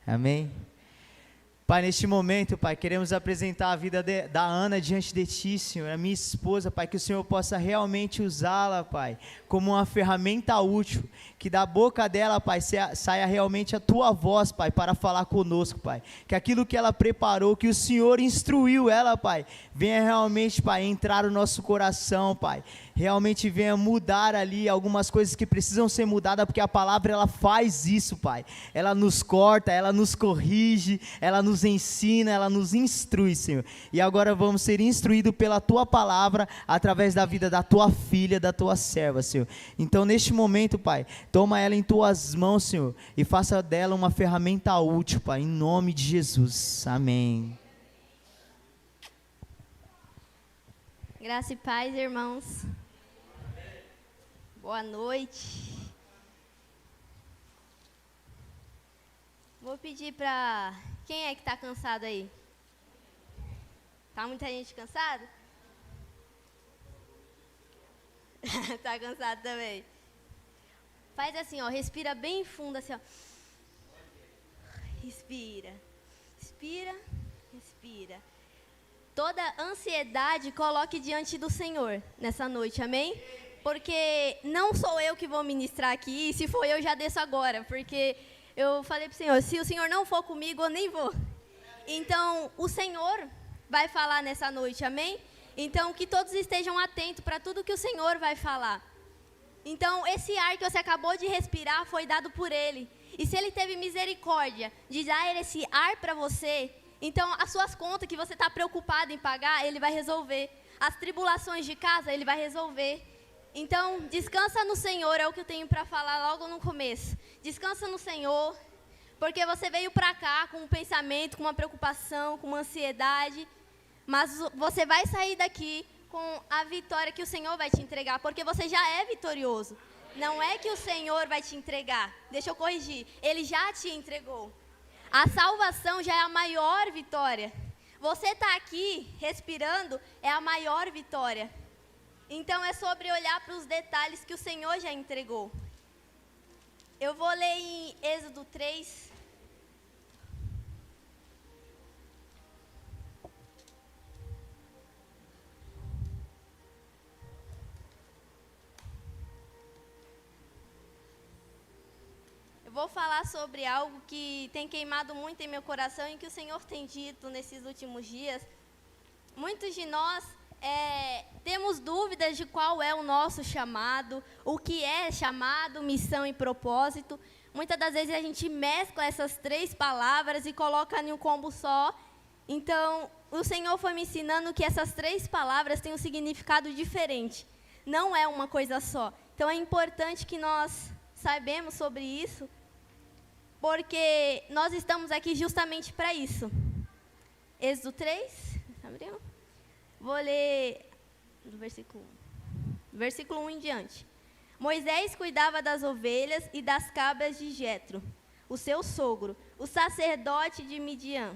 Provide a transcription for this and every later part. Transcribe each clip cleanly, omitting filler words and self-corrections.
Amém? Pai, neste momento, Pai, queremos apresentar a vida da Ana diante de Ti, Senhor, a minha esposa, Pai, que o Senhor possa realmente usá-la, Pai, como uma ferramenta útil, que da boca dela, Pai, saia realmente a Tua voz, Pai, para falar conosco, Pai, que aquilo que ela preparou, que o Senhor instruiu ela, Pai, venha realmente, Pai, entrar no nosso coração, Pai, realmente venha mudar ali algumas coisas que precisam ser mudadas, porque a palavra, ela faz isso, Pai, ela nos corta, ela nos corrige, ela nos ensina, ela nos instrui, Senhor, e agora vamos ser instruídos pela Tua palavra, através da vida da Tua filha, da Tua serva, Senhor. Então neste momento, Pai, toma ela em Tuas mãos, Senhor, e faça dela uma ferramenta útil, Pai, em nome de Jesus, amém. Graça e paz, irmãos. Boa noite. Vou pedir para... Quem é que está cansado aí? Tá muita gente cansada? Tá cansado também. Faz assim, ó, respira bem fundo, assim, ó. Respira. Respira, respira. Toda ansiedade coloque diante do Senhor nessa noite, amém? Porque não sou eu que vou ministrar aqui, e se for eu já desço agora, porque eu falei para o Senhor, se o Senhor não for comigo, eu nem vou. Então, o Senhor vai falar nessa noite, amém? Então, que todos estejam atentos para tudo que o Senhor vai falar. Então, esse ar que você acabou de respirar foi dado por Ele. E se Ele teve misericórdia de dar esse ar para você, então as suas contas que você está preocupado em pagar, Ele vai resolver. As tribulações de casa, Ele vai resolver. Então, descansa no Senhor, é o que eu tenho para falar logo no começo. Descansa no Senhor, porque você veio para cá com um pensamento, com uma preocupação, com uma ansiedade, mas você vai sair daqui com a vitória que o Senhor vai te entregar, porque você já é vitorioso. Não é que o Senhor vai te entregar, deixa eu corrigir, Ele já te entregou. A salvação já é a maior vitória. Você está aqui respirando, é a maior vitória. Então é sobre olhar para os detalhes que o Senhor já entregou. Eu vou ler em Êxodo 3. Eu vou falar sobre algo que tem queimado muito em meu coração e que o Senhor tem dito nesses últimos dias. Muitos de nós temos dúvidas de qual é o nosso chamado, o que é chamado, missão e propósito. Muitas das vezes a gente mescla essas três palavras e coloca em um combo só. Então, o Senhor foi me ensinando que essas três palavras têm um significado diferente. Não é uma coisa só. Então, é importante que nós saibamos sobre isso, porque nós estamos aqui justamente para isso. Êxodo 3, abriu? Vou ler do versículo 1 em diante. Moisés cuidava das ovelhas e das cabras de Jetro, o seu sogro, o sacerdote de Midian.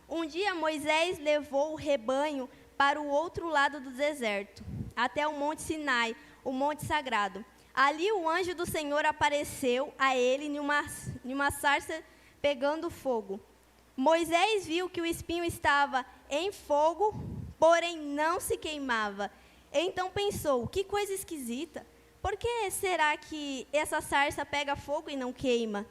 Um dia Moisés levou o rebanho para o outro lado do deserto, até o monte Sinai, o monte sagrado. Ali o anjo do Senhor apareceu a ele numa sarça pegando fogo. Moisés viu que o espinho estava em fogo, porém não se queimava. Então pensou, que coisa esquisita. Por que será que essa sarça pega fogo e não queima?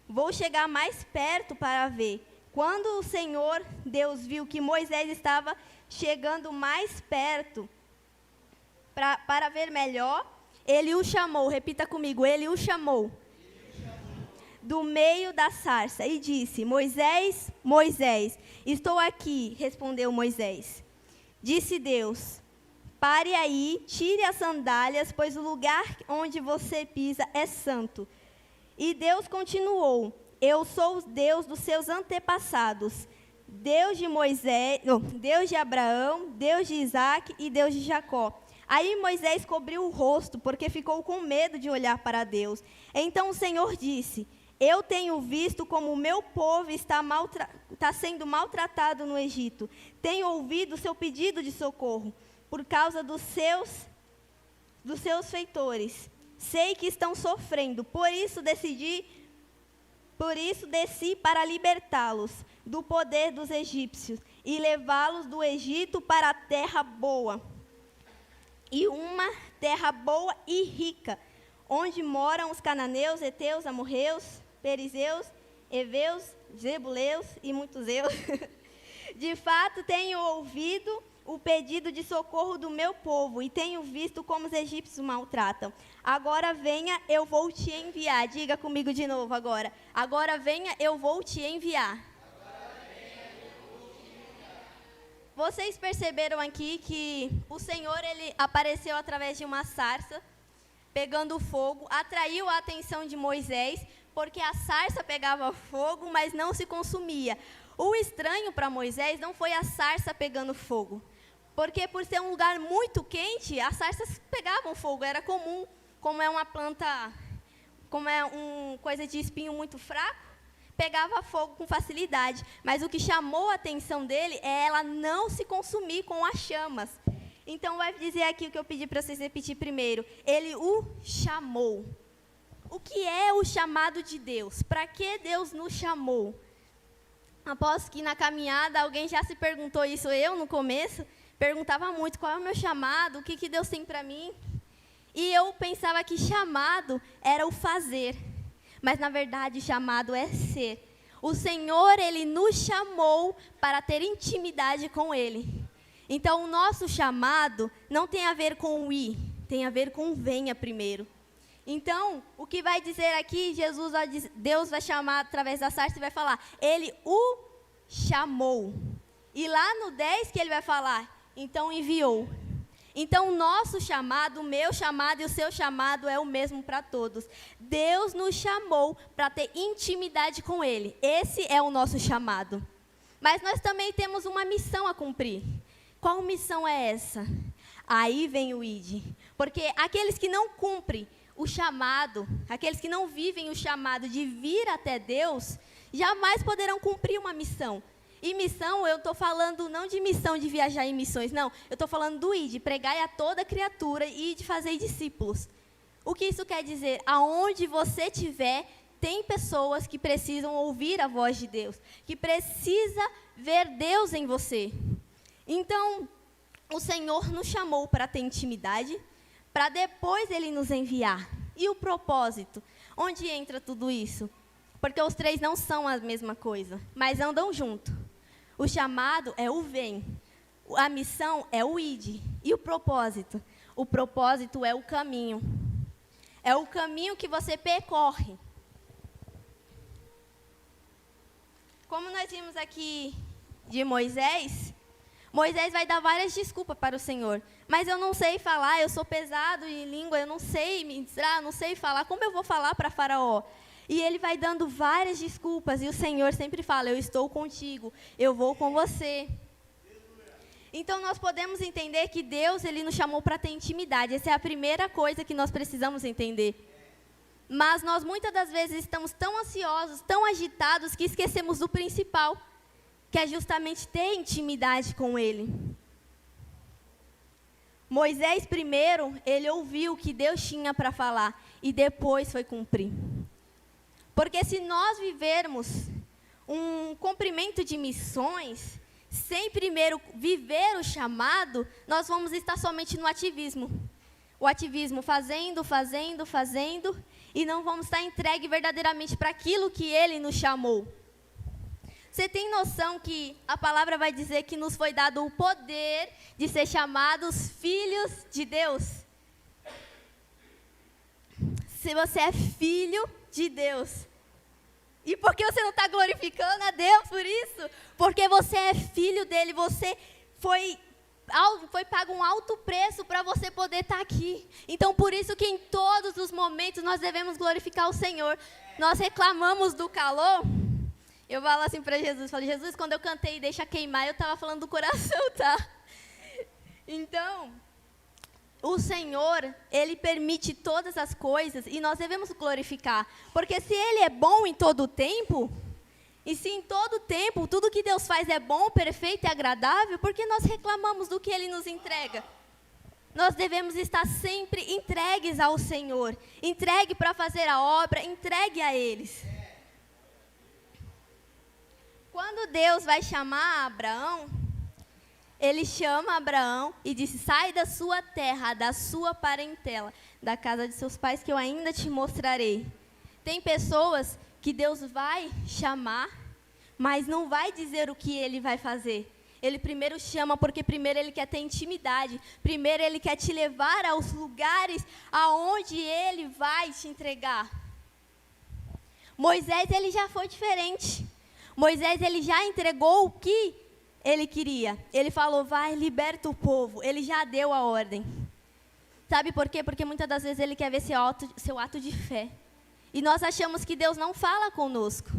Vou chegar mais perto para ver. Quando o Senhor Deus viu que Moisés estava chegando mais perto para ver melhor, ele o chamou, repita comigo, ele o chamou do meio da sarça e disse, Moisés, Moisés, estou aqui, respondeu Moisés. Disse Deus, pare aí, tire as sandálias, pois o lugar onde você pisa é santo. E Deus continuou, eu sou o Deus dos seus antepassados, Deus de Moisés, Deus de Abraão, Deus de Isaac e Deus de Jacó. Aí Moisés cobriu o rosto, porque ficou com medo de olhar para Deus. Então o Senhor disse, eu tenho visto como o meu povo está sendo maltratado no Egito. Tenho ouvido o seu pedido de socorro, por causa dos seus feitores. Sei que estão sofrendo, por isso decidi Por isso desci para libertá-los do poder dos egípcios e levá-los do Egito para a terra boa, e uma terra boa e rica, onde moram os cananeus, heteus, amorreus, perizeus, heveus, jebuseus e muitos zeus. De fato, tenho ouvido o pedido de socorro do meu povo e tenho visto como os egípcios o maltratam. Agora venha, eu vou te enviar. Diga comigo de novo agora. Agora venha, eu vou te enviar. Vocês perceberam aqui que o Senhor, ele apareceu através de uma sarça, pegando fogo, atraiu a atenção de Moisés, porque a sarça pegava fogo, mas não se consumia. O estranho para Moisés não foi a sarça pegando fogo, porque por ser um lugar muito quente, as sarças pegavam fogo, era comum, como é uma planta, como é uma coisa de espinho muito fraco, pegava fogo com facilidade. Mas o que chamou a atenção dele é ela não se consumir com as chamas. Então, vai dizer aqui o que eu pedi para vocês repetir primeiro. Ele o chamou. O que é o chamado de Deus? Para que Deus nos chamou? Aposto que na caminhada alguém já se perguntou isso. Eu, no começo, perguntava muito qual é o meu chamado, o que Deus tem para mim. E eu pensava que chamado era o fazer. Mas, na verdade, chamado é ser. O Senhor, Ele nos chamou para ter intimidade com Ele. Então, o nosso chamado não tem a ver com o ir, tem a ver com o venha primeiro. Então, o que vai dizer aqui, Deus vai chamar através da sarça e vai falar, Ele o chamou. E lá no 10 que Ele vai falar, então enviou. Então, o nosso chamado, o meu chamado e o seu chamado é o mesmo para todos. Deus nos chamou para ter intimidade com Ele. Esse é o nosso chamado. Mas nós também temos uma missão a cumprir. Qual missão é essa? Aí vem o ID. Porque aqueles que não cumprem o chamado, aqueles que não vivem o chamado de vir até Deus, jamais poderão cumprir uma missão. E missão, eu estou falando não de missão de viajar em missões, não. Eu estou falando do ir, de pregar a toda criatura e de fazer discípulos. O que isso quer dizer? Aonde você estiver, tem pessoas que precisam ouvir a voz de Deus, que precisa ver Deus em você. Então, o Senhor nos chamou para ter intimidade, para depois Ele nos enviar. E o propósito? Onde entra tudo isso? Porque os três não são a mesma coisa, mas andam junto. O chamado é o vem, a missão é o ide. E o propósito? O propósito é o caminho. É o caminho que você percorre. Como nós vimos aqui de Moisés, Moisés vai dar várias desculpas para o Senhor. Mas eu não sei falar, eu sou pesado em língua, eu não sei ministrar, eu não sei falar. Como eu vou falar para Faraó? E ele vai dando várias desculpas, e o Senhor sempre fala, eu estou contigo, eu vou com você. Então, nós podemos entender que Deus, Ele nos chamou para ter intimidade. Essa é a primeira coisa que nós precisamos entender. Mas nós, muitas das vezes, estamos tão ansiosos, tão agitados, que esquecemos do principal, que é justamente ter intimidade com Ele. Moisés, primeiro, ele ouviu o que Deus tinha para falar, e depois foi cumprir. Porque se nós vivermos um cumprimento de missões, sem primeiro viver o chamado, nós vamos estar somente no ativismo. O ativismo fazendo, e não vamos estar entregue verdadeiramente para aquilo que Ele nos chamou. Você tem noção que a palavra vai dizer que nos foi dado o poder de ser chamados filhos de Deus? Se você é filho de Deus. E por que você não está glorificando a Deus por isso? Porque você é filho dele, você foi pago um alto preço para você poder estar aqui. Então, por isso que em todos os momentos nós devemos glorificar o Senhor. Nós reclamamos do calor. Eu falo assim para Jesus, falo, Jesus, quando eu cantei Deixa Queimar, eu estava falando do coração, tá? Então, o Senhor, Ele permite todas as coisas e nós devemos glorificar. Porque se Ele é bom em todo o tempo, e se em todo o tempo tudo que Deus faz é bom, perfeito e agradável, por que nós reclamamos do que Ele nos entrega? Nós devemos estar sempre entregues ao Senhor, entregue para fazer a obra, entregue a eles. quando Deus vai chamar Abraão, ele chama Abraão e disse: sai da sua terra, da sua parentela, da casa de seus pais, que eu ainda te mostrarei. Tem pessoas que Deus vai chamar, mas não vai dizer o que ele vai fazer. Ele primeiro chama porque primeiro ele quer ter intimidade. Primeiro ele quer te levar aos lugares aonde ele vai te entregar. Moisés, ele já foi diferente. Moisés, ele já entregou o que ele queria. Ele falou: vai, liberta o povo. Ele já deu a ordem. Sabe por quê? Porque muitas das vezes ele quer ver seu ato de fé. E nós achamos que Deus não fala conosco.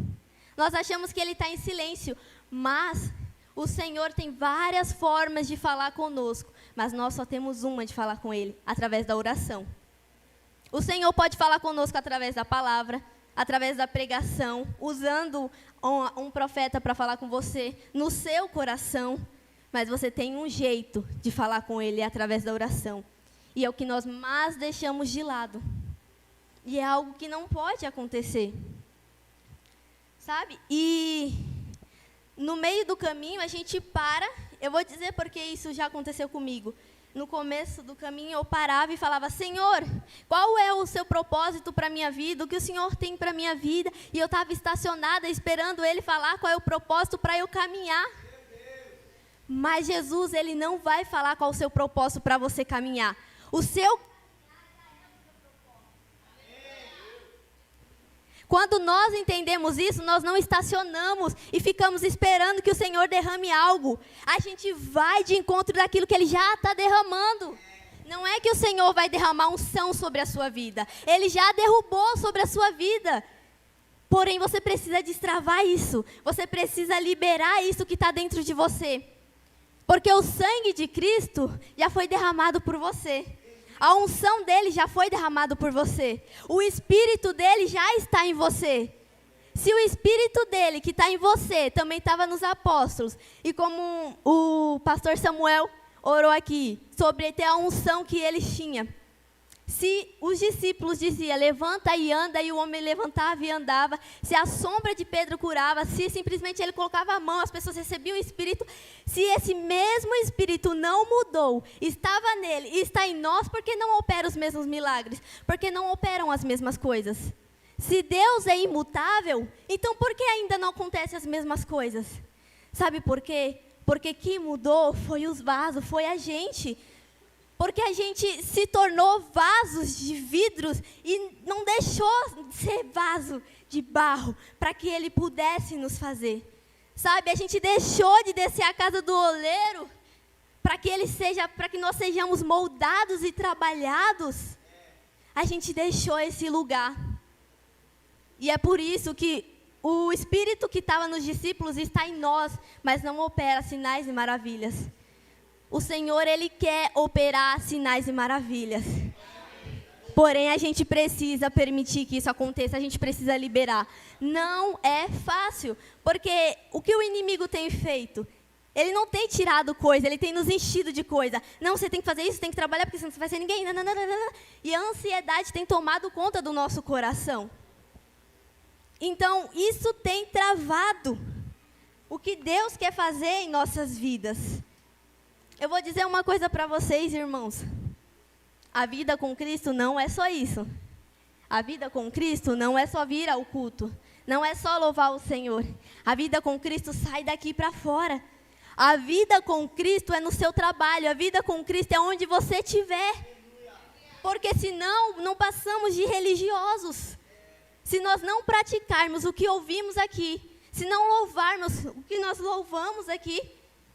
Nós achamos que ele está em silêncio. Mas o Senhor tem várias formas de falar conosco. Mas nós só temos uma de falar com ele, através da oração. O Senhor pode falar conosco através da palavra, através da pregação, usando um profeta para falar com você no seu coração. Mas você tem um jeito de falar com ele, através da oração. E é o que nós mais deixamos de lado. E é algo que não pode acontecer. Sabe? E no meio do caminho a gente para. Eu vou dizer porque isso já aconteceu comigo. No começo do caminho eu parava e falava: Senhor, qual é o seu propósito para a minha vida? O que o Senhor tem para a minha vida? E eu estava estacionada esperando Ele falar qual é o propósito para eu caminhar. Mas Jesus, Ele não vai falar qual é o seu propósito para você caminhar. O seu... Quando nós entendemos isso, nós não estacionamos e ficamos esperando que o Senhor derrame algo. A gente vai de encontro daquilo que Ele já está derramando. Não é que o Senhor vai derramar unção sobre a sua vida. Ele já derrubou sobre a sua vida. Porém, você precisa destravar isso. Você precisa liberar isso que está dentro de você. Porque o sangue de Cristo já foi derramado por você. A unção dele já foi derramado por você. O Espírito dele já está em você. Se o Espírito dele que está em você também estava nos apóstolos, e como o pastor Samuel orou aqui, sobre ter a unção que eles tinham. Se os discípulos diziam: levanta e anda, e o homem levantava e andava. Se a sombra de Pedro curava, se simplesmente ele colocava a mão, as pessoas recebiam o Espírito. Se esse mesmo Espírito não mudou, estava nele e está em nós, por que não opera os mesmos milagres? Porque não operam as mesmas coisas. Se Deus é imutável, então por que ainda não acontecem as mesmas coisas? Sabe por quê? Porque quem mudou foi os vasos, foi a gente. Porque a gente se tornou vasos de vidros e não deixou de ser vaso de barro para que ele pudesse nos fazer. Sabe, a gente deixou de descer a casa do oleiro para que nós sejamos moldados e trabalhados. A gente deixou esse lugar. E é por isso que o Espírito que estava nos discípulos está em nós, mas não opera sinais e maravilhas. O Senhor, Ele quer operar sinais e maravilhas. Porém, a gente precisa permitir que isso aconteça, a gente precisa liberar. Não é fácil, porque o que o inimigo tem feito? Ele não tem tirado coisa, ele tem nos enchido de coisa. Não, você tem que fazer isso, tem que trabalhar, porque senão você vai ser ninguém. E a ansiedade tem tomado conta do nosso coração. Então, isso tem travado o que Deus quer fazer em nossas vidas. Eu vou dizer uma coisa para vocês, irmãos. A vida com Cristo não é só isso. A vida com Cristo não é só vir ao culto. Não é só louvar o Senhor. A vida com Cristo sai daqui para fora. A vida com Cristo é no seu trabalho. A vida com Cristo é onde você estiver. Porque senão não passamos de religiosos. Se nós não praticarmos o que ouvimos aqui, se não louvarmos o que nós louvamos aqui,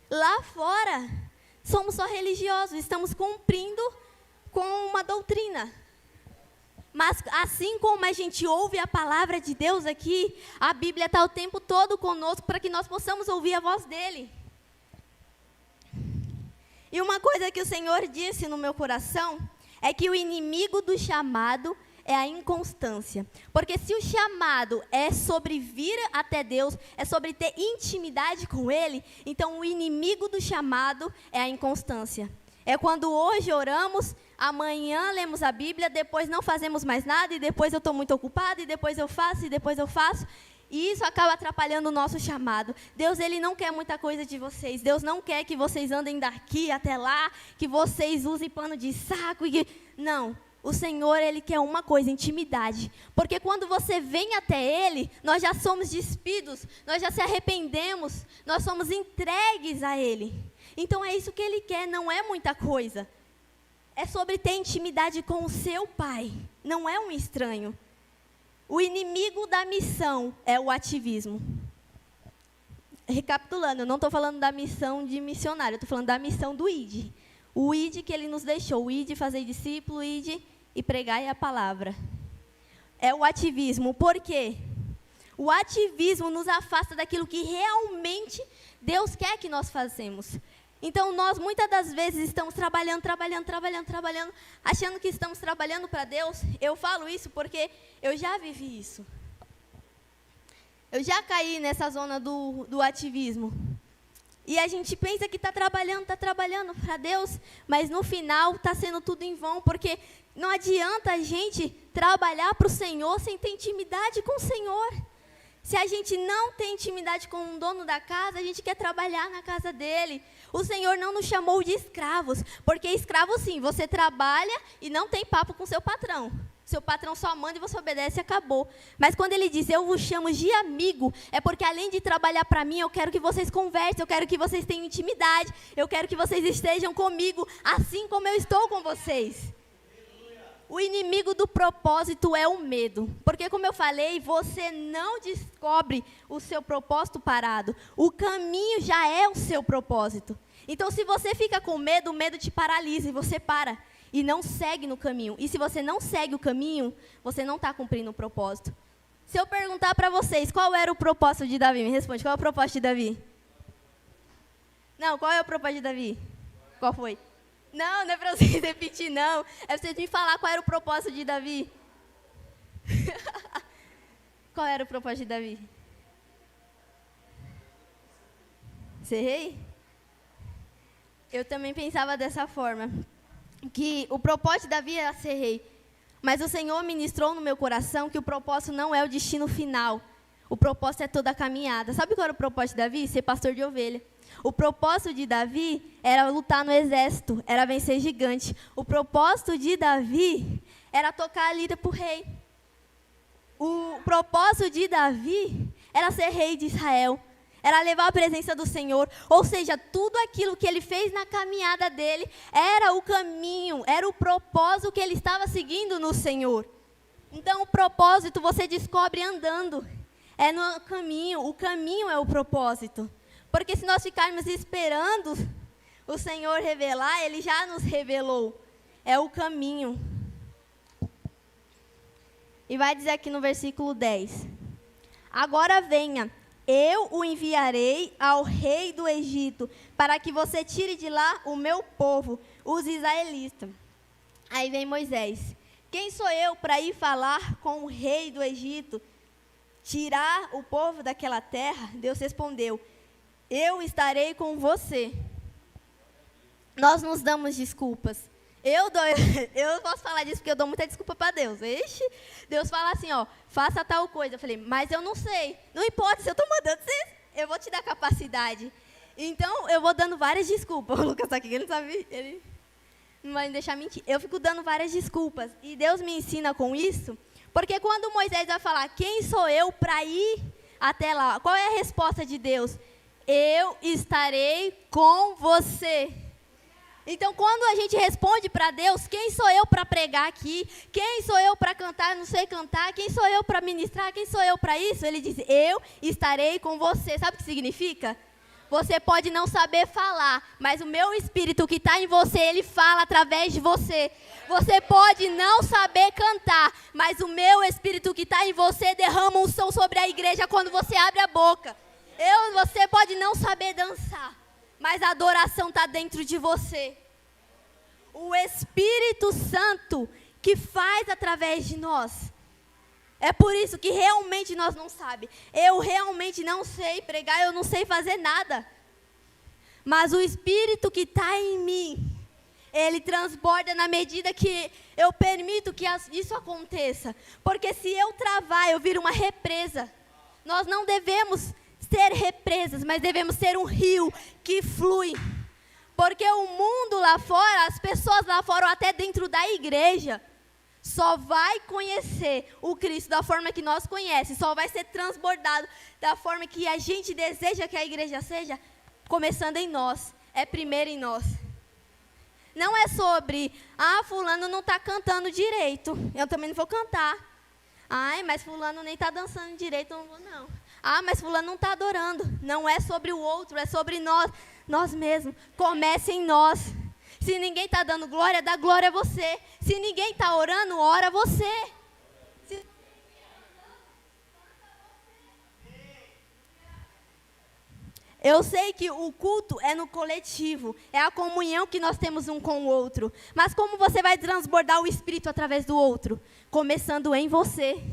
lá fora, somos só religiosos, estamos cumprindo com uma doutrina. Mas assim como a gente ouve a palavra de Deus aqui, a Bíblia está o tempo todo conosco para que nós possamos ouvir a voz dEle. E uma coisa que o Senhor disse no meu coração é que o inimigo do chamado é a inconstância. Porque se o chamado é sobre vir até Deus, é sobre ter intimidade com Ele, então o inimigo do chamado é a inconstância. É quando hoje oramos, amanhã lemos a Bíblia, depois não fazemos mais nada, e depois eu estou muito ocupada, e depois eu faço, E isso acaba atrapalhando o nosso chamado. Deus, Ele não quer muita coisa de vocês. Deus não quer que vocês andem daqui até lá, que vocês usem pano de saco. Não. O Senhor, Ele quer uma coisa, intimidade. Porque quando você vem até Ele, nós já somos despidos, nós já se arrependemos, nós somos entregues a Ele. Então é isso que Ele quer, não é muita coisa. É sobre ter intimidade com o seu Pai, não é um estranho. O inimigo da missão é o ativismo. Recapitulando, eu não estou falando da missão de missionário, eu estou falando da missão do ID. O ID que Ele nos deixou, o ID fazer discípulo, o ID e pregar a palavra. É o ativismo, por quê? O ativismo nos afasta daquilo que realmente Deus quer que nós façamos. Então, nós muitas das vezes estamos trabalhando, achando que estamos trabalhando para Deus. Eu falo isso porque eu já vivi isso. Eu já caí nessa zona do ativismo. E a gente pensa que está trabalhando para Deus, mas no final está sendo tudo em vão, porque não adianta a gente trabalhar para o Senhor sem ter intimidade com o Senhor. Se a gente não tem intimidade com o dono da casa, a gente quer trabalhar na casa dele. O Senhor não nos chamou de escravos, porque escravo sim, você trabalha e não tem papo com seu patrão. Seu patrão só manda e você obedece e acabou. Mas quando ele diz, eu vos chamo de amigo, é porque além de trabalhar para mim, eu quero que vocês conversem, eu quero que vocês tenham intimidade, eu quero que vocês estejam comigo, assim como eu estou com vocês. O inimigo do propósito é o medo. Porque, como eu falei, você não descobre o seu propósito parado. O caminho já é o seu propósito. Então, se você fica com medo, o medo te paralisa e você para. E não segue no caminho. E se você não segue o caminho, você não está cumprindo o propósito. Se eu perguntar para vocês qual era o propósito de Davi, me responde, qual é o propósito de Davi? Não, qual é o propósito de Davi? Qual foi? Não, não é para vocês repetir, não. É para vocês me falar qual era o propósito de Davi. Qual era o propósito de Davi? Ser rei? Eu também pensava dessa forma. Que o propósito de Davi era ser rei. Mas o Senhor ministrou no meu coração que o propósito não é o destino final. O propósito é toda a caminhada. Sabe qual era o propósito de Davi? Ser pastor de ovelha. O propósito de Davi era lutar no exército, era vencer gigante. O propósito de Davi era tocar a lira para o rei. O propósito de Davi era ser rei de Israel, era levar a presença do Senhor. Ou seja, tudo aquilo que ele fez na caminhada dele era o caminho, era o propósito que ele estava seguindo no Senhor. Então, o propósito você descobre andando, é no caminho, o caminho é o propósito. Porque se nós ficarmos esperando o Senhor revelar, Ele já nos revelou. É o caminho. E vai dizer aqui no versículo 10. Agora venha, eu o enviarei ao rei do Egito, para que você tire de lá o meu povo, os israelitas. Aí vem Moisés. Quem sou eu para ir falar com o rei do Egito, tirar o povo daquela terra? Deus respondeu, eu estarei com você. Nós nos damos desculpas. Eu posso falar disso porque eu dou muita desculpa para Deus. Ixi, Deus fala assim, ó, faça tal coisa. Eu falei, mas eu não sei. Não importa, se eu estou mandando você, eu vou te dar capacidade. Então, eu vou dando várias desculpas. O Lucas está aqui, ele não sabe, ele não vai me deixar mentir. Eu fico dando várias desculpas. E Deus me ensina com isso, porque quando Moisés vai falar, quem sou eu para ir até lá? Qual é a resposta de Deus? Eu estarei com você. Então, quando a gente responde para Deus, quem sou eu para pregar aqui? Quem sou eu para cantar, não sei cantar? Quem sou eu para ministrar? Quem sou eu para isso? Ele diz, eu estarei com você. Sabe o que significa? Você pode não saber falar, mas o meu Espírito que está em você, ele fala através de você. Você pode não saber cantar, mas o meu Espírito que está em você derrama um som sobre a igreja quando você abre a boca. Você pode não saber dançar, mas a adoração está dentro de você. O Espírito Santo que faz através de nós. É por isso que realmente nós não sabemos. Eu realmente não sei pregar, eu não sei fazer nada. Mas o Espírito que está em mim, ele transborda na medida que eu permito que isso aconteça. Porque se eu travar, eu viro uma represa. Nós não devemos ser represas, mas devemos ser um rio que flui. Porque o mundo lá fora, as pessoas lá fora, ou até dentro da igreja, só vai conhecer o Cristo da forma que nós conhecemos, só vai ser transbordado da forma que a gente deseja que a igreja seja, começando em nós, é primeiro em nós. Não é sobre, fulano não está cantando direito, eu também não vou cantar. Ai, mas fulano nem está dançando direito, eu não vou não. Mas fulano não está adorando. Não é sobre o outro, é sobre nós mesmos. Comece em nós. Se ninguém está dando glória, dá glória a você. Se ninguém está orando, ora você. Eu sei que o culto é no coletivo, é a comunhão que nós temos um com o outro. Mas como você vai transbordar o Espírito através do outro? Começando em você.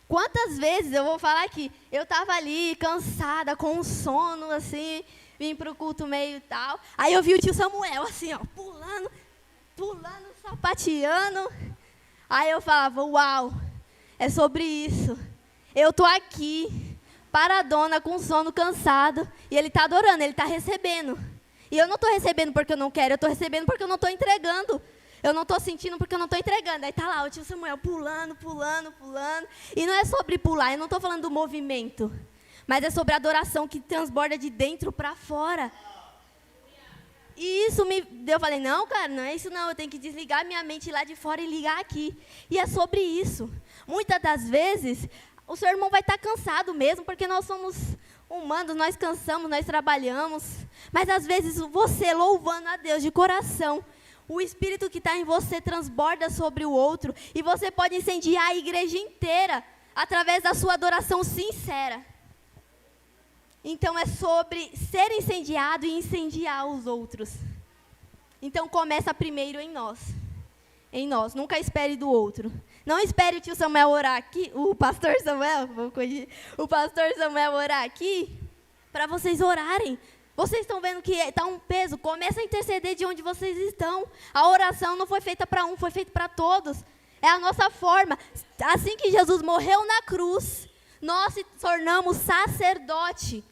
Quantas vezes, eu vou falar aqui, eu estava ali cansada, com sono, assim, vim para o culto meio e tal. Aí eu vi o tio Samuel, assim, ó, pulando, sapateando. Aí eu falava, uau, é sobre isso. Eu estou aqui, paradona, com sono, cansado, e ele está adorando, ele está recebendo. E eu não estou recebendo porque eu não quero, eu estou recebendo porque eu não estou entregando. Eu não estou sentindo porque eu não estou entregando. Aí está lá o tio Samuel pulando. E não é sobre pular, eu não estou falando do movimento. Mas é sobre a adoração que transborda de dentro para fora. E isso eu falei, não, cara, não é isso não. Eu tenho que desligar minha mente lá de fora e ligar aqui. E é sobre isso. Muitas das vezes, o seu irmão vai estar cansado mesmo, porque nós somos humanos, nós cansamos, nós trabalhamos. Mas às vezes você louvando a Deus de coração, o Espírito que está em você transborda sobre o outro e você pode incendiar a igreja inteira através da sua adoração sincera. Então é sobre ser incendiado e incendiar os outros. Então começa primeiro em nós. Em nós, nunca espere do outro. Não espere o tio Samuel orar aqui, o pastor Samuel orar aqui, para vocês orarem. Vocês estão vendo que está um peso? Começa a interceder de onde vocês estão. A oração não foi feita para um, foi feita para todos. É a nossa forma. Assim que Jesus morreu na cruz, nós se tornamos sacerdote.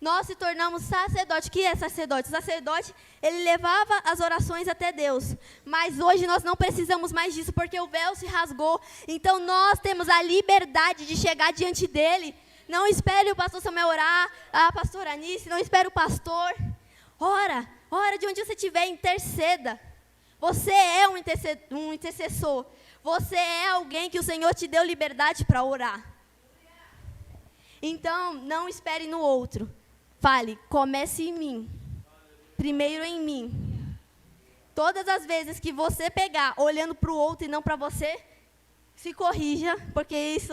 Nós se tornamos sacerdote. O que é sacerdote? O sacerdote, ele levava as orações até Deus. Mas hoje nós não precisamos mais disso, porque o véu se rasgou. Então nós temos a liberdade de chegar diante dele. Não espere o pastor Samuel orar, a pastora Anice, não espere o pastor. Ora de onde você estiver, interceda. Você é um intercessor. Você é alguém que o Senhor te deu liberdade para orar. Então, não espere no outro. Fale, comece em mim. Primeiro em mim. Todas as vezes que você pegar olhando para o outro e não para você, se corrija, porque isso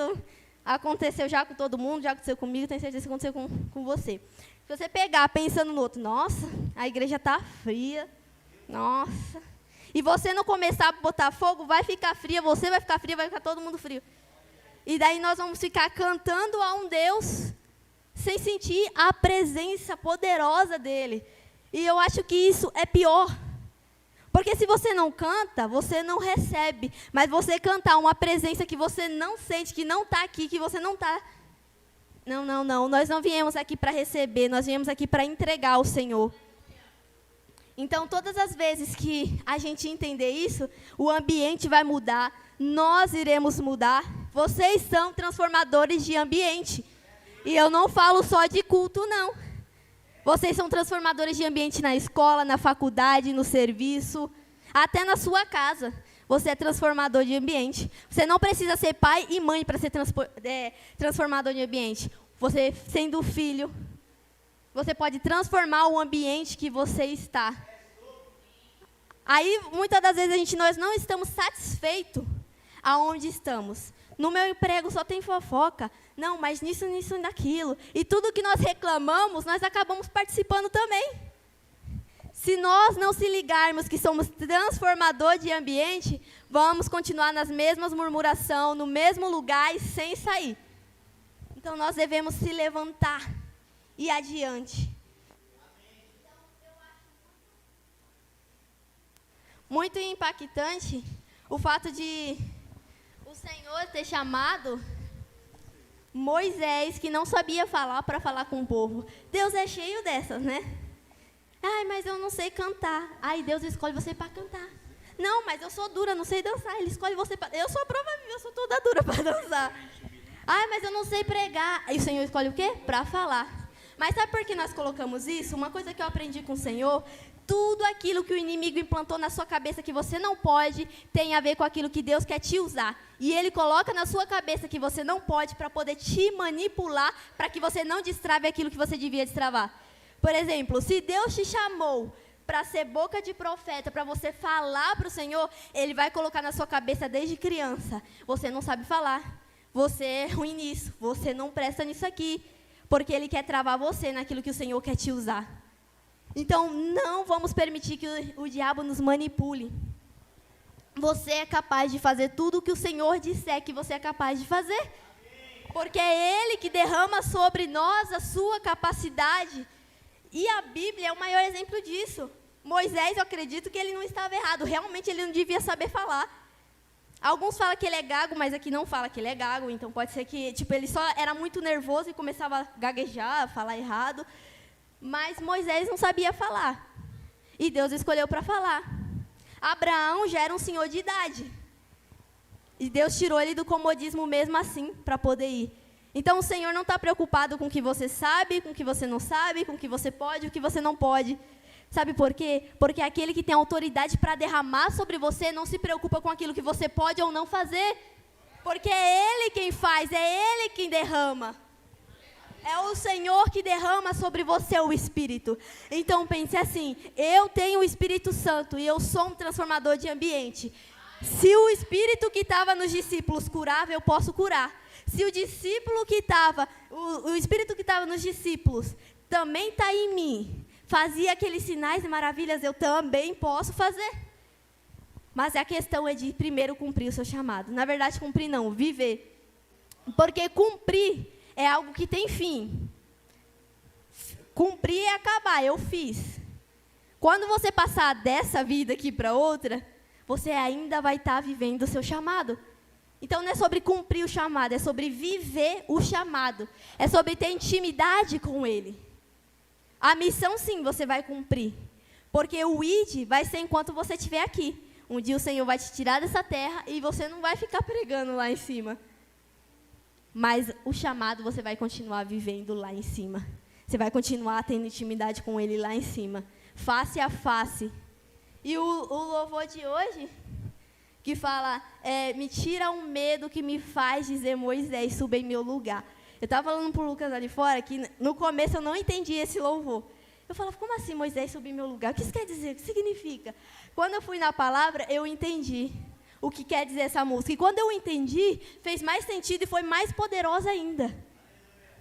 aconteceu já com todo mundo, já aconteceu comigo, tenho certeza que aconteceu com você. Se você pegar pensando no outro, nossa, a igreja está fria, nossa. E você não começar a botar fogo, vai ficar fria, você vai ficar fria, vai ficar todo mundo frio. E daí nós vamos ficar cantando a um Deus sem sentir a presença poderosa dele. E eu acho que isso é pior. Porque se você não canta, você não recebe. Mas você cantar uma presença que você não sente, que não está aqui, que você não está... Não. Nós não viemos aqui para receber, nós viemos aqui para entregar ao Senhor. Então, todas as vezes que a gente entender isso, o ambiente vai mudar, nós iremos mudar. Vocês são transformadores de ambiente. E eu não falo só de culto, não. Vocês são transformadores de ambiente na escola, na faculdade, no serviço, até na sua casa. Você é transformador de ambiente. Você não precisa ser pai e mãe para ser transformador de ambiente. Você, sendo filho, você pode transformar o ambiente que você está. Aí, muitas das vezes, nós não estamos satisfeitos aonde estamos. No meu emprego só tem fofoca. Não, mas nisso e naquilo. E tudo que nós reclamamos, nós acabamos participando também. Se nós não se ligarmos que somos transformador de ambiente, vamos continuar nas mesmas murmurações, no mesmo lugar e sem sair. Então, nós devemos se levantar e ir adiante. Muito impactante o fato de o Senhor ter chamado Moisés, que não sabia falar, para falar com o povo. Deus é cheio dessas, né? Ai, mas eu não sei cantar. Ai, Deus escolhe você para cantar. Não, mas eu sou dura, não sei dançar. Ele escolhe você para... Eu sou a prova viva, eu sou toda dura para dançar. Ai, mas eu não sei pregar. Aí o Senhor escolhe o quê? Para falar. Mas sabe por que nós colocamos isso? Uma coisa que eu aprendi com o Senhor, tudo aquilo que o inimigo implantou na sua cabeça que você não pode, tem a ver com aquilo que Deus quer te usar. E Ele coloca na sua cabeça que você não pode para poder te manipular, para que você não destrave aquilo que você devia destravar. Por exemplo, se Deus te chamou para ser boca de profeta, para você falar para o Senhor, Ele vai colocar na sua cabeça desde criança. Você não sabe falar, você é ruim nisso, você não presta nisso aqui, porque Ele quer travar você naquilo que o Senhor quer te usar. Então, não vamos permitir que o diabo nos manipule. Você é capaz de fazer tudo o que o Senhor disser que você é capaz de fazer. Porque é Ele que derrama sobre nós a sua capacidade. E a Bíblia é o maior exemplo disso. Moisés, eu acredito que ele não estava errado. Realmente, ele não devia saber falar. Alguns falam que ele é gago, mas aqui não fala que ele é gago. Então, pode ser que ele só era muito nervoso e começava a gaguejar, a falar errado. Mas Moisés não sabia falar. E Deus escolheu para falar. Abraão já era um senhor de idade. E Deus tirou ele do comodismo mesmo assim, para poder ir. Então, o Senhor não está preocupado com o que você sabe, com o que você não sabe, com o que você pode, o que você não pode. Sabe por quê? Porque aquele que tem autoridade para derramar sobre você não se preocupa com aquilo que você pode ou não fazer. Porque é Ele quem faz, é Ele quem derrama. É o Senhor que derrama sobre você o Espírito. Então pense assim, eu tenho o Espírito Santo e eu sou um transformador de ambiente. Se o Espírito que estava nos discípulos curava, eu posso curar. Se o discípulo que estava, o Espírito que estava nos discípulos também está em mim, fazia aqueles sinais e maravilhas, eu também posso fazer. Mas a questão é de primeiro cumprir o seu chamado. Na verdade, cumprir não, viver. Porque cumprir é algo que tem fim. Cumprir é acabar, eu fiz. Quando você passar dessa vida aqui para outra, você ainda vai estar vivendo o seu chamado. Então não é sobre cumprir o chamado, é sobre viver o chamado. É sobre ter intimidade com Ele. A missão sim, você vai cumprir. Porque o ID vai ser enquanto você estiver aqui. Um dia o Senhor vai te tirar dessa terra e você não vai ficar pregando lá em cima. Mas o chamado você vai continuar vivendo lá em cima. Você vai continuar tendo intimidade com Ele lá em cima. Face a face. E o louvor de hoje, que fala, me tira um medo que me faz dizer, Moisés, suba em meu lugar. Eu estava falando para o Lucas ali fora, que no começo eu não entendi esse louvor. Eu falava, como assim Moisés subir em meu lugar? O que isso quer dizer? O que significa? Quando eu fui na palavra, eu entendi o que quer dizer essa música. E quando eu entendi, fez mais sentido e foi mais poderosa ainda.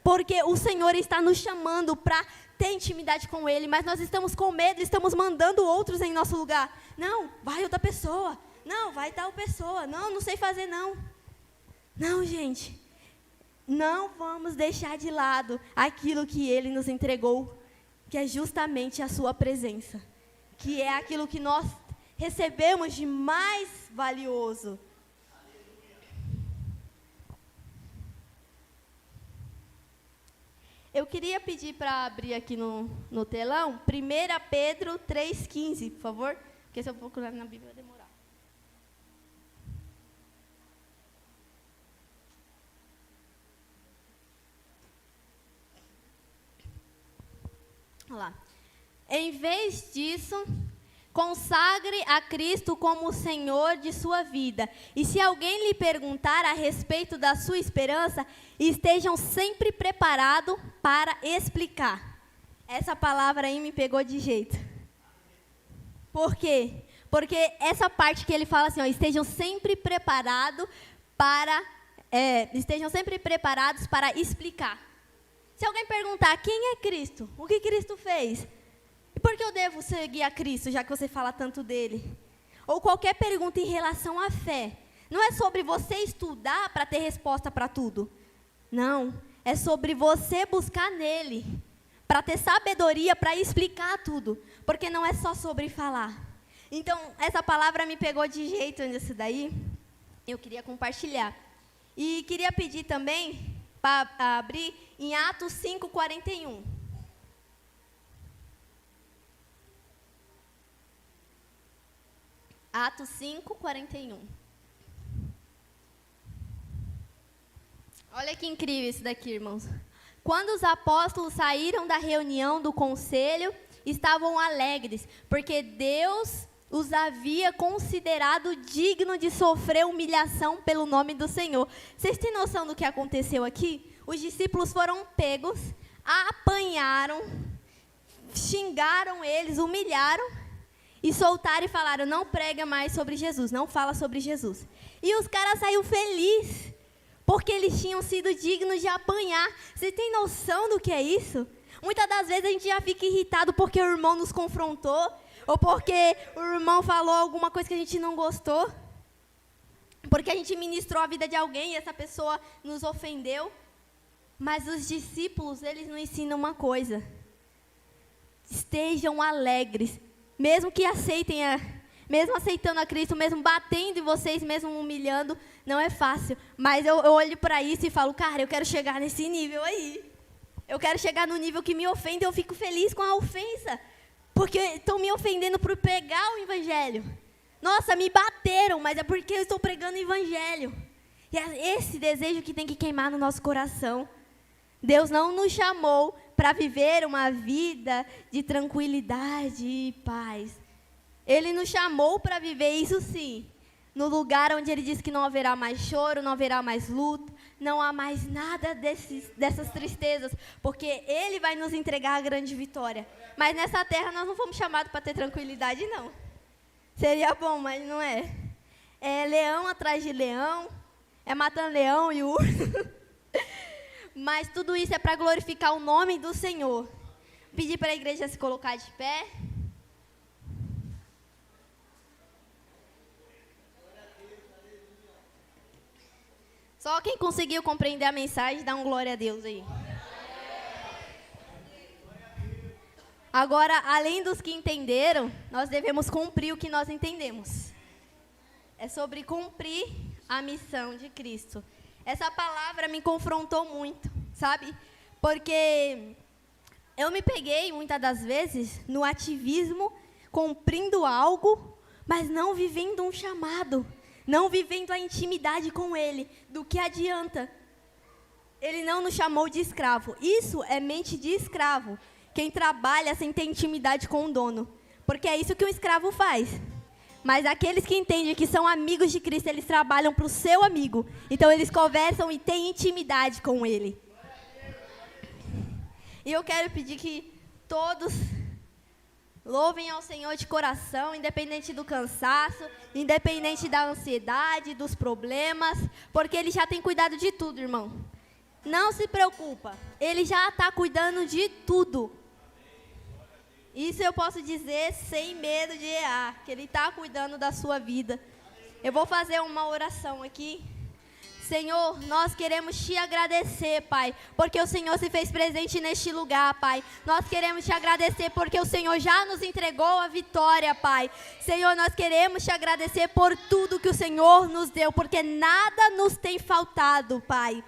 Porque o Senhor está nos chamando para ter intimidade com Ele, mas nós estamos com medo, estamos mandando outros em nosso lugar. Não, vai outra pessoa. Não, vai tal pessoa. Não, não sei fazer não. Não, gente. Não vamos deixar de lado aquilo que Ele nos entregou, que é justamente a sua presença. Que é aquilo que nós recebemos de mais valioso. Eu queria pedir para abrir aqui no telão, 1 Pedro 3,15, por favor. Porque se eu procurar na Bíblia vai demorar. Olha lá. Em vez disso, consagre a Cristo como o Senhor de sua vida. E se alguém lhe perguntar a respeito da sua esperança, estejam sempre preparados para explicar. Essa palavra aí me pegou de jeito. Por quê? Porque essa parte que ele fala assim, ó, estejam sempre preparados para explicar. Se alguém perguntar quem é Cristo, o que Cristo fez, e por que eu devo seguir a Cristo, já que você fala tanto dele? Ou qualquer pergunta em relação à fé, não é sobre você estudar para ter resposta para tudo. Não, é sobre você buscar nele, para ter sabedoria para explicar tudo, porque não é só sobre falar. Então, essa palavra me pegou de jeito nisso daí, eu queria compartilhar. E queria pedir também para abrir em Atos 5:41. Atos 5:41. Olha que incrível isso daqui, irmãos. Quando os apóstolos saíram da reunião do conselho, estavam alegres, porque Deus os havia considerado digno de sofrer humilhação pelo nome do Senhor. Vocês têm noção do que aconteceu aqui? Os discípulos foram pegos, apanharam, xingaram eles, humilharam e soltaram e falaram: não prega mais sobre Jesus, não fala sobre Jesus. E os caras saíram felizes, porque eles tinham sido dignos de apanhar. Você tem noção do que é isso? Muitas das vezes a gente já fica irritado porque o irmão nos confrontou, ou porque o irmão falou alguma coisa que a gente não gostou, porque a gente ministrou a vida de alguém e essa pessoa nos ofendeu. Mas os discípulos, eles nos ensinam uma coisa: estejam alegres, mesmo que mesmo aceitando a Cristo, mesmo batendo em vocês, mesmo humilhando, não é fácil. Mas eu olho para isso e falo: cara, eu quero chegar nesse nível aí. Eu quero chegar no nível que me ofende e eu fico feliz com a ofensa. Porque estão me ofendendo por pregar o evangelho. Nossa, me bateram, mas é porque eu estou pregando o evangelho. E é esse desejo que tem que queimar no nosso coração. Deus não nos chamou para viver uma vida de tranquilidade e paz. Ele nos chamou para viver isso sim, no lugar onde Ele diz que não haverá mais choro, não haverá mais luto, não há mais nada dessas tristezas, porque Ele vai nos entregar a grande vitória. Mas nessa terra nós não fomos chamados para ter tranquilidade, não. Seria bom, mas não é. É leão atrás de leão, é matando leão e urso. Mas tudo isso é para glorificar o nome do Senhor. Pedir para a igreja se colocar de pé. Só quem conseguiu compreender a mensagem, dá um glória a Deus aí. Agora, além dos que entenderam, nós devemos cumprir o que nós entendemos. É sobre cumprir a missão de Cristo. Essa palavra me confrontou muito, sabe? Porque eu me peguei, muitas das vezes, no ativismo, cumprindo algo, mas não vivendo um chamado. Não vivendo a intimidade com Ele. Do que adianta? Ele não nos chamou de escravo. Isso é mente de escravo. Quem trabalha sem ter intimidade com o dono. Porque é isso que um escravo faz. Mas aqueles que entendem que são amigos de Cristo, eles trabalham para o seu amigo. Então eles conversam e têm intimidade com Ele. E eu quero pedir que todos louvem ao Senhor de coração, independente do cansaço, independente da ansiedade, dos problemas, porque Ele já tem cuidado de tudo, irmão. Não se preocupa, Ele já está cuidando de tudo. Isso eu posso dizer sem medo de errar, que Ele está cuidando da sua vida. Eu vou fazer uma oração aqui. Senhor, nós queremos Te agradecer, Pai, porque o Senhor se fez presente neste lugar, Pai. Nós queremos Te agradecer porque o Senhor já nos entregou a vitória, Pai. Senhor, nós queremos Te agradecer por tudo que o Senhor nos deu, porque nada nos tem faltado, Pai.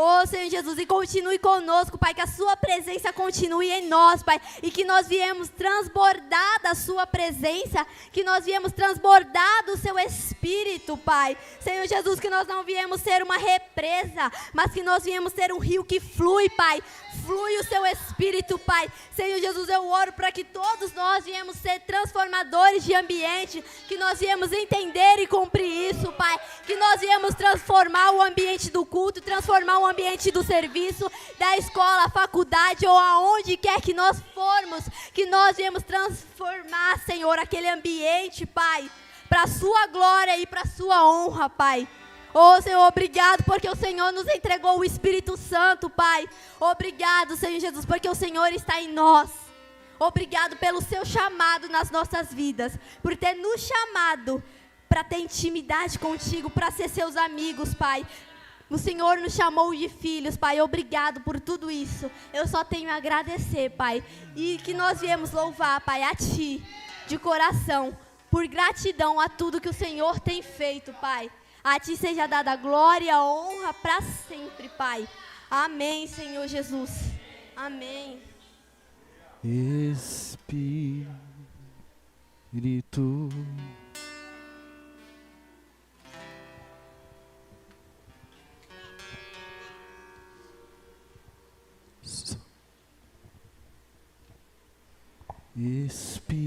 Oh, Senhor Jesus, e continue conosco, Pai, que a Sua presença continue em nós, Pai, e que nós viemos transbordar da Sua presença, que nós viemos transbordar do Seu Espírito, Pai. Senhor Jesus, que nós não viemos ser uma represa, mas que nós viemos ser um rio que flui, Pai. Flui o Seu Espírito, Pai. Senhor Jesus, eu oro para que todos nós viemos ser transformadores de ambiente, que nós viemos entender e cumprir isso, Pai, que nós viemos transformar o ambiente do culto, transformar o ambiente do serviço, da escola, faculdade ou aonde quer que nós formos, que nós viemos transformar, Senhor, aquele ambiente, Pai, para a Sua glória e para a Sua honra, Pai. Oh, Senhor, obrigado porque o Senhor nos entregou o Espírito Santo, Pai. Obrigado, Senhor Jesus, porque o Senhor está em nós. Obrigado pelo Seu chamado nas nossas vidas, por ter nos chamado para ter intimidade contigo, para ser Seus amigos, Pai. O Senhor nos chamou de filhos, Pai. Obrigado por tudo isso. Eu só tenho a agradecer, Pai. E que nós viemos louvar, Pai, a Ti, de coração, por gratidão a tudo que o Senhor tem feito, Pai. A Ti seja dada a glória, a honra para sempre, Pai. Amém, Senhor Jesus. Amém. Espírito. Espírito.